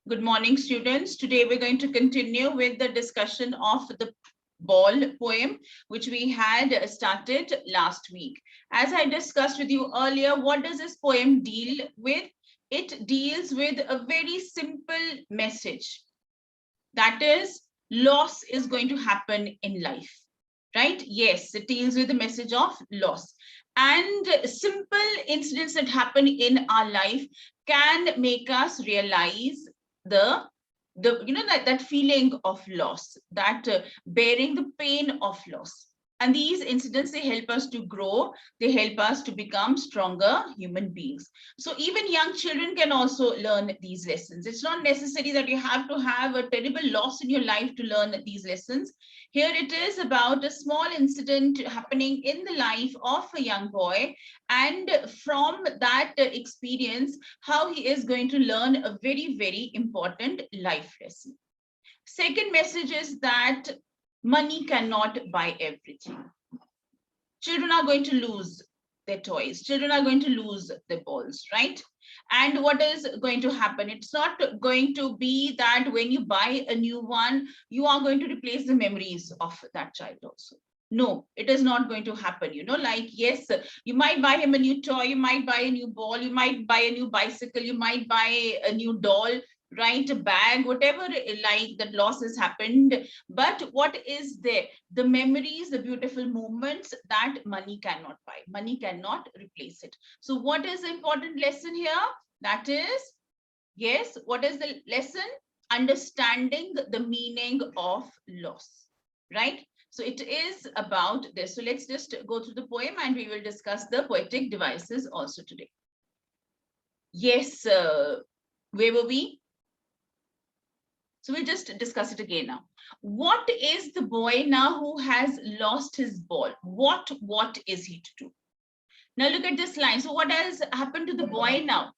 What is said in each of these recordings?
Good morning, students. Today we're going to continue with the discussion of the ball poem, which we had started last week. As I discussed with you earlier, what does this poem deal with? It deals with a very simple message. That is, loss is going to happen in life, right? Yes, it deals with the message of loss. And simple incidents that happen in our life can make us realize the that feeling of loss, that bearing the pain of loss. And these incidents, they help us to grow, they help us to become stronger human beings. So even young children can also learn these lessons. It's not necessary that you have to have a terrible loss in your life to learn these lessons. Here it is about a small incident happening in the life of a young boy, and from that experience, how he is going to learn a very, very important life lesson. Second message is that money cannot buy everything. Children are going to lose their toys. Children are going to lose their balls, right? And what is going to happen? It's not going to be that when you buy a new one, you are going to replace the memories of that child also. No, it is not going to happen. Like, yes, you might buy him a new toy, you might buy a new ball, you might buy a new bicycle, you might buy a new doll, right? A bag, whatever, like that loss has happened. But what is there? The memories, the beautiful moments that money cannot buy. Money cannot replace it. So what is the important lesson here? That is, yes, what is the lesson? Understanding the meaning of loss, right? So it is about this. So let's just go through the poem and we will discuss the poetic devices also today. Yes, where were we? So we'll just discuss it again now. What is the boy now who has lost his ball? What is he to do? Now look at this line. So what has happened to the boy now?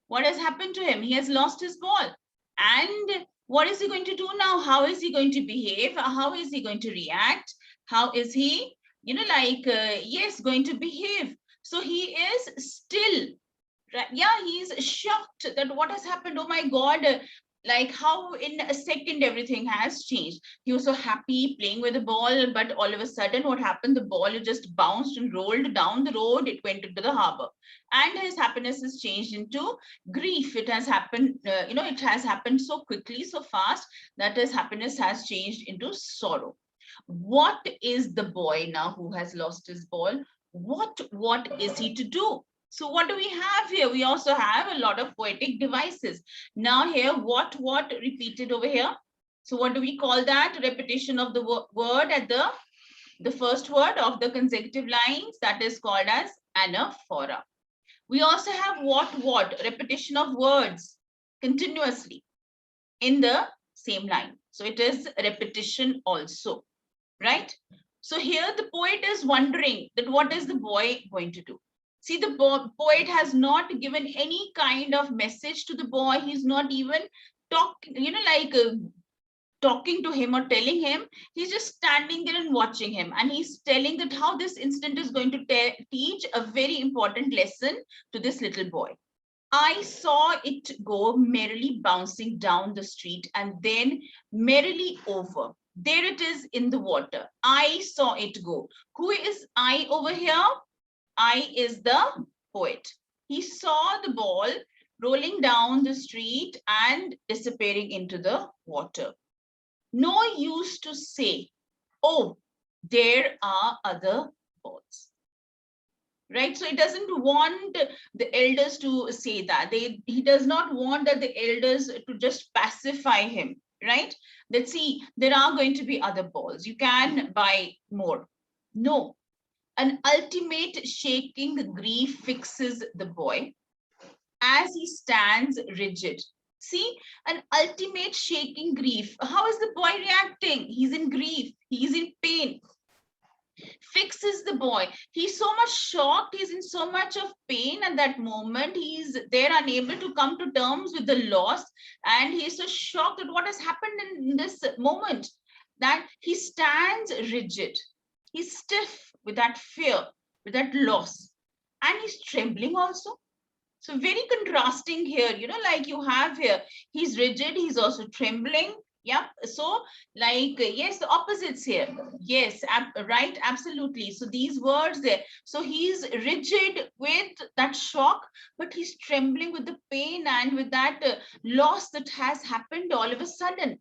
What has happened to him? He has lost his ball. And what is he going to do now? How is he going to behave? How is he going to react? How is he, yes, going to behave? So he is still, yeah, he's shocked that what has happened. Oh my God, like how in a second everything has changed. He was so happy playing with the ball, but all of a sudden what happened? The ball just bounced and rolled down the road. It went into the harbor, and his happiness has changed into grief. It has happened, it has happened so quickly, so fast, that his happiness has changed into sorrow. What is the boy now who has lost his ball? What is he to do? So what do we have here? We also have a lot of poetic devices. Now here, what repeated over here? So what do we call that? Repetition of the word at the first word of the consecutive lines, that is called as anaphora. We also have what? Repetition of words continuously in the same line. So it is repetition also, right? So here the poet is wondering that what is the boy going to do? See, the poet has not given any kind of message to the boy. He's not even talking to him or telling him. He's just standing there and watching him. And he's telling that how this incident is going to teach a very important lesson to this little boy. I saw it go merrily bouncing down the street and then merrily over. There it is in the water. I saw it go. Who is I over here? I is the poet. He saw the ball rolling down the street and disappearing into the water. No use to say, oh, there are other balls. Right? So he doesn't want the elders to say that. He does not want that the elders to just pacify him, right? That see, there are going to be other balls. You can buy more. No. An ultimate shaking grief fixes the boy as he stands rigid. See, an ultimate shaking grief. How is the boy reacting? He's in grief. He's in pain. Fixes the boy. He's so much shocked. He's in so much of pain at that moment. He's there unable to come to terms with the loss. And he's so shocked at what has happened in this moment that he stands rigid. He's stiff with that fear, with that loss. And he's trembling also. So very contrasting here, like you have here, he's rigid, he's also trembling. Yeah. So like, yes, the opposites here. Yes, right, absolutely. So these words there. So he's rigid with that shock, but he's trembling with the pain and with that loss that has happened all of a sudden,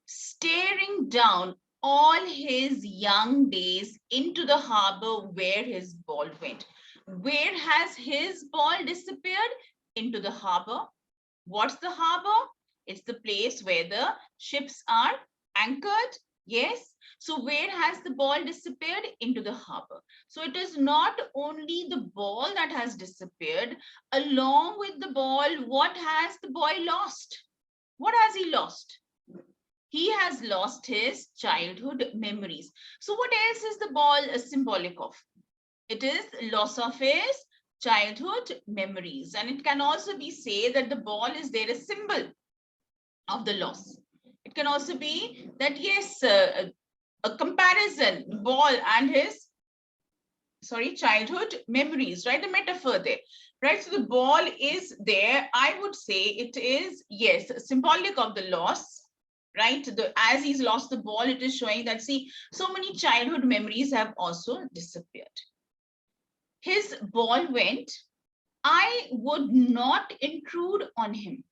staring down all his young days into the harbor where his ball went. Where has his ball disappeared? Into the harbor. What's the harbor? It's the place where the ships are anchored. Yes. So where has the ball disappeared? Into the harbor. So it is not only the ball that has disappeared. Along with the ball, what has the boy lost? What has he lost? He has lost his childhood memories. So what else is the ball symbolic of? It is loss of his childhood memories. And it can also be said that the ball is there a symbol of the loss. It can also be that, yes, a comparison, ball and his, childhood memories, right? A metaphor there, right? So the ball is there. I would say it is, yes, symbolic of the loss, right? As he's lost the ball, it is showing that, see, so many childhood memories have also disappeared. His ball went. I would not intrude on him.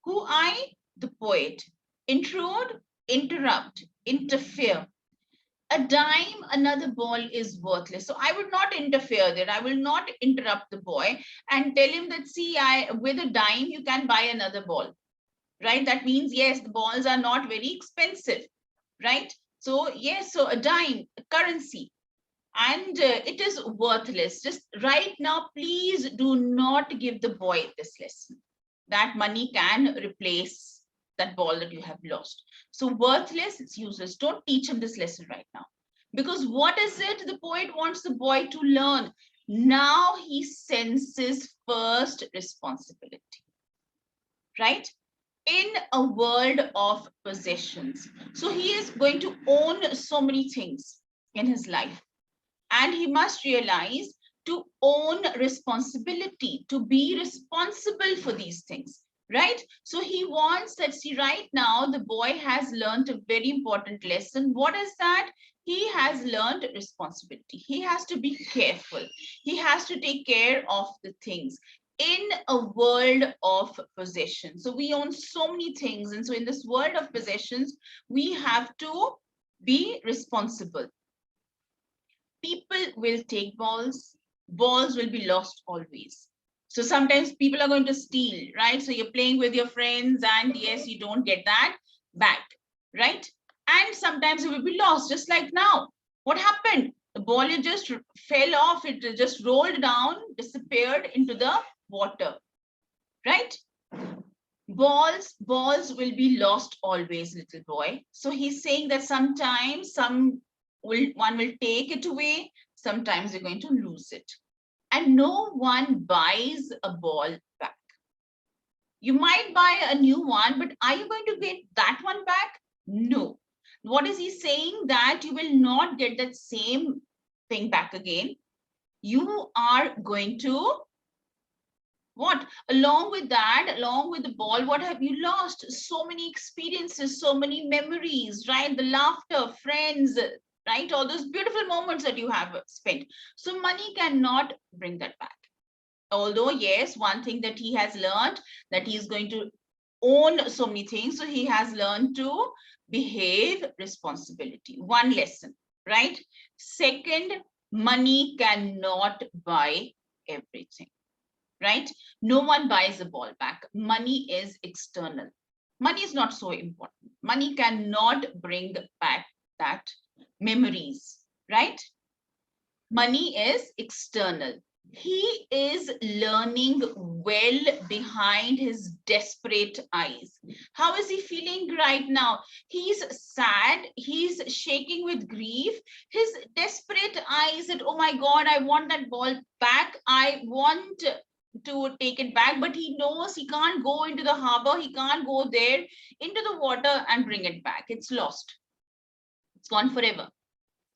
Who I? The poet. Intrude, interrupt, interfere. A dime, another ball is worthless. So I would not interfere there. I will not interrupt the boy and tell him that, see, with a dime, you can buy another ball, right? That means, yes, the balls are not very expensive, right? So, yes, so a dime, a currency, and it is worthless. Just right now, please do not give the boy this lesson. That money can replace that ball that you have lost. So worthless, it's useless. Don't teach him this lesson right now. Because what is it the poet wants the boy to learn? Now he senses first responsibility, right? In a world of possessions. So he is going to own so many things in his life. And he must realize to own responsibility, to be responsible for these things, right? So he wants that, see, right now, the boy has learned a very important lesson. What is that? He has learned responsibility. He has to be careful. He has to take care of the things in a world of possession. So we own so many things. And so in this world of possessions, we have to be responsible. People will take balls will be lost always. So sometimes people are going to steal, right? So you're playing with your friends and yes, you don't get that back, right? And sometimes it will be lost, just like now. What happened? The ball just fell off, it just rolled down, disappeared into the water, right? Balls will be lost always, little boy. So he's saying that sometimes one will take it away, sometimes you're going to lose it. And no one buys a ball back. You might buy a new one, but are you going to get that one back? No. What is he saying? That you will not get that same thing back again. You are going to, what? Along with that, along with the ball, what have you lost? So many experiences, so many memories, right? The laughter, friends, right? All those beautiful moments that you have spent. So money cannot bring that back. Although, yes, one thing that he has learned, that he is going to own so many things. So he has learned to behave responsibility. One lesson, right? Second, money cannot buy everything, right? No one buys a ball back. Money is external. Money is not so important. Money cannot bring back that memories, right? Money is external. He is learning well behind his desperate eyes. How is he feeling right now? He's sad. He's shaking with grief. His desperate eyes that, oh my God, I want that ball back. I want to take it back, but he knows he can't go into the harbor. He can't go there into the water and bring it back. It's lost. It's gone forever.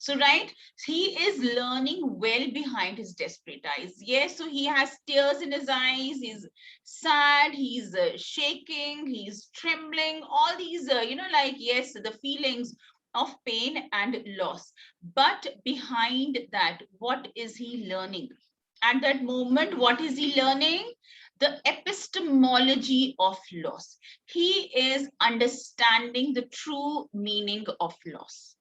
So, right, he is learning well behind his desperate eyes. Yes, so he has tears in his eyes, he's sad, he's shaking, he's trembling, all these, like, yes, the feelings of pain and loss. But behind that, what is he learning? At that moment, what is he learning? The epistemology of loss. He is understanding the true meaning of loss.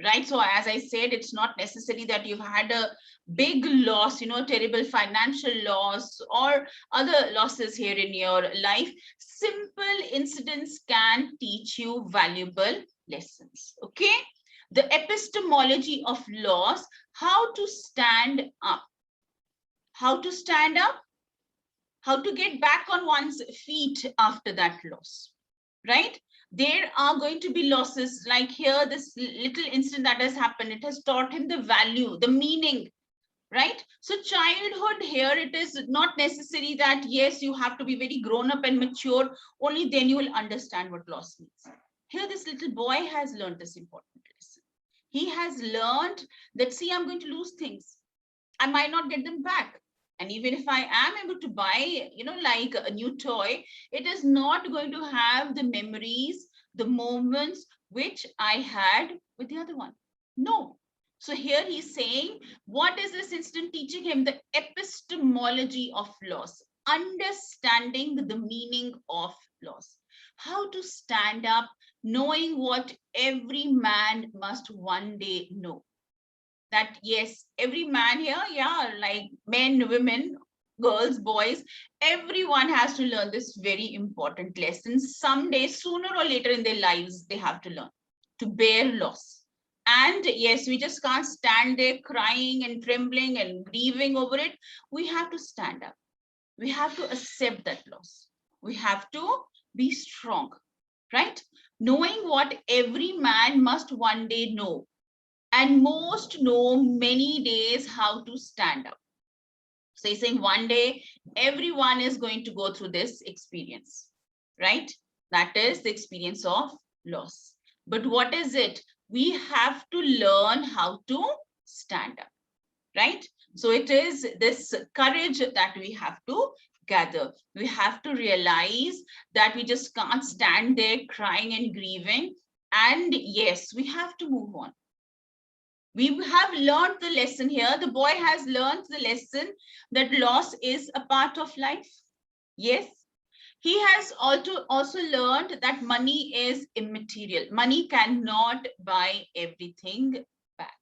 Right, so as I said, it's not necessary that you've had a big loss, terrible financial loss or other losses here in your life. Simple incidents can teach you valuable lessons. Okay, the epistemology of loss, how to stand up, how to stand up, how to get back on one's feet after that loss, right? There are going to be losses, like here, this little incident that has happened, it has taught him the value, the meaning, right? So childhood here, it is not necessary that, yes, you have to be very grown up and mature, only then you will understand what loss means. Here, this little boy has learned this important lesson. He has learned that, see, I'm going to lose things. I might not get them back. And even if I am able to buy, like a new toy, it is not going to have the memories, the moments which I had with the other one. No. So here he's saying, what is this instant teaching him? The epistemology of loss, understanding the meaning of loss, how to stand up, knowing what every man must one day know. That yes, every man here, yeah, like men, women, girls, boys, everyone has to learn this very important lesson. Someday, sooner or later in their lives, they have to learn to bear loss. And yes, we just can't stand there crying and trembling and grieving over it. We have to stand up. We have to accept that loss. We have to be strong, right? Knowing what every man must one day know, and most know many days how to stand up. So he's saying one day everyone is going to go through this experience, right? That is the experience of loss. But what is it? We have to learn how to stand up, right? So it is this courage that we have to gather. We have to realize that we just can't stand there crying and grieving. And yes, we have to move on. We have learned the lesson here. The boy has learned the lesson that loss is a part of life. Yes. He has also learned that money is immaterial. Money cannot buy everything back.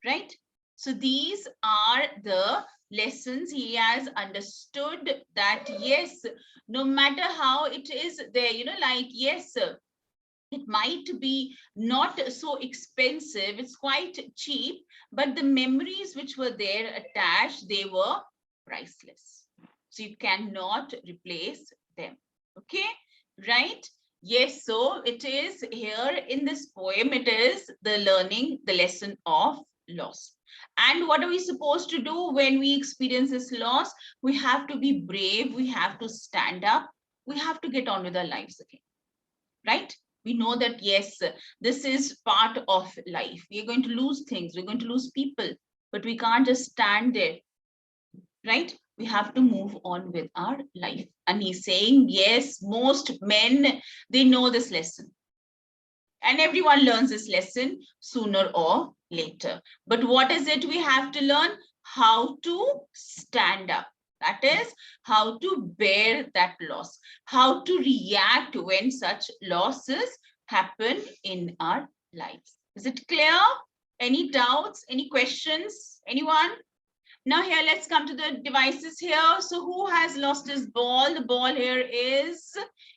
Right? So these are the lessons he has understood, that yes, no matter how it is there, like, yes, it might be not so expensive, it's quite cheap, but the memories which were there attached, they were priceless. So you cannot replace them. Okay, right? Yes, so it is here in this poem, it is the learning, the lesson of loss. And what are we supposed to do when we experience this loss? We have to be brave, we have to stand up, we have to get on with our lives again, right? We know that, yes, this is part of life. We're going to lose things, we're going to lose people, but we can't just stand there, right? We have to move on with our life. And he's saying, yes, most men, they know this lesson. And everyone learns this lesson sooner or later. But what is it we have to learn? How to stand up. That is, how to bear that loss, how to react when such losses happen in our lives. Is it clear? Any doubts, any questions, anyone? Now here, let's come to the devices here. So who has lost his ball? The ball here is,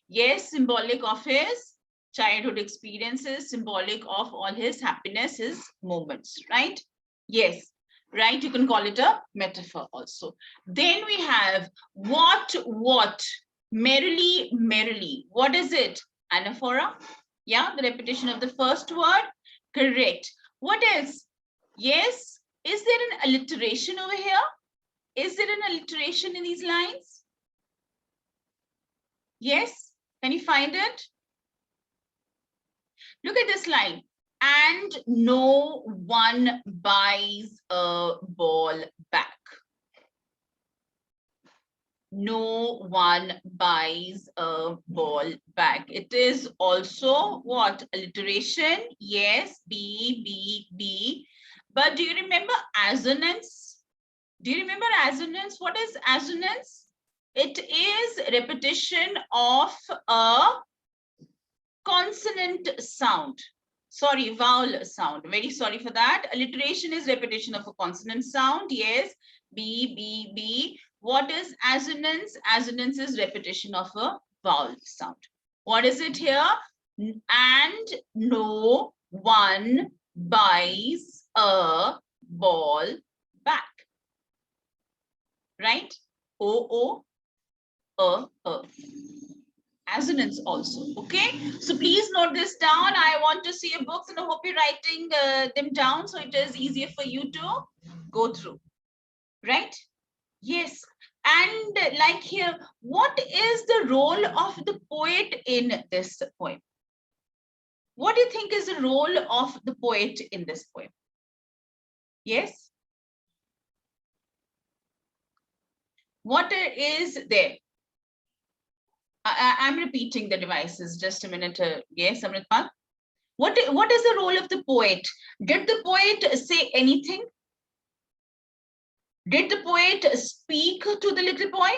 yes, symbolic of his childhood experiences, symbolic of all his happiness, his moments, right? Yes, right? You can call it a metaphor also. Then we have what, merrily, merrily. What is it? Anaphora? Yeah, the repetition of the first word. Correct. What else? Yes. Is there an alliteration over here? Is there an alliteration in these lines? Yes. Can you find it? Look at this line. and no one buys a ball back. No one buys a ball back. It is also what? Alliteration. Yes, B, B, B. But do you remember assonance? Do you remember assonance? What is assonance? It is repetition of a consonant sound. Sorry, vowel sound. Very sorry for that. Alliteration is repetition of a consonant sound. Yes, B, B, B. What is assonance? Assonance is repetition of a vowel sound. What is it here? And no one buys a ball back. Right? O, assonance also. Okay, so please note this down. I want to see your books and I hope you're writing them down so it is easier for you to go through. Right? Yes. And like here, what is the role of the poet in this poem? What do you think is the role of the poet in this poem? Yes. What is there? I'm repeating the devices. Just a minute. Yes, Amritpal. What is the role of the poet? Did the poet say anything? Did the poet speak to the little boy?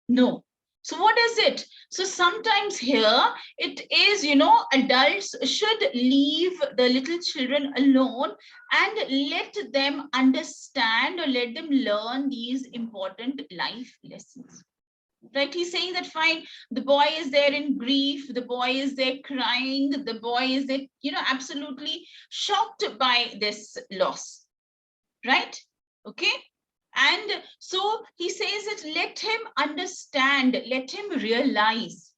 No. So what is it? So sometimes here it is, adults should leave the little children alone and let them understand or let them learn these important life lessons. Right? He's saying that fine, the boy is there in grief, the boy is there crying, the boy is there, absolutely shocked by this loss. Right? Okay. And so he says that let him understand, let him realize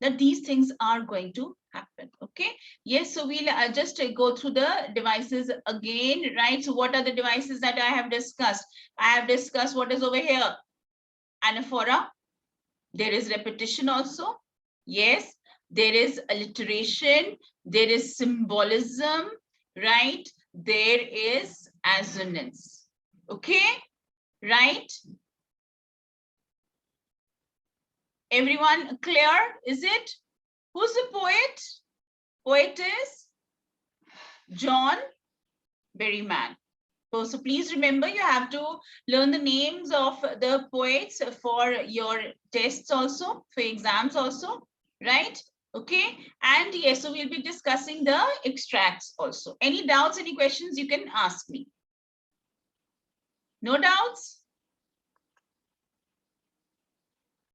that these things are going to happen. Okay. Yes. So we'll just go through the devices again. Right. So what are the devices that I have discussed? I have discussed what is over here. Anaphora. There is repetition also. Yes. There is alliteration. There is symbolism. Right. There is assonance. Okay. Right? Everyone clear? Is it? Who's the poet? Poet is John Berryman. So please remember, you have to learn the names of the poets for your tests also, for exams also, right? Okay. And yes, so we'll be discussing the extracts also. Any doubts, any questions, you can ask me. No doubts?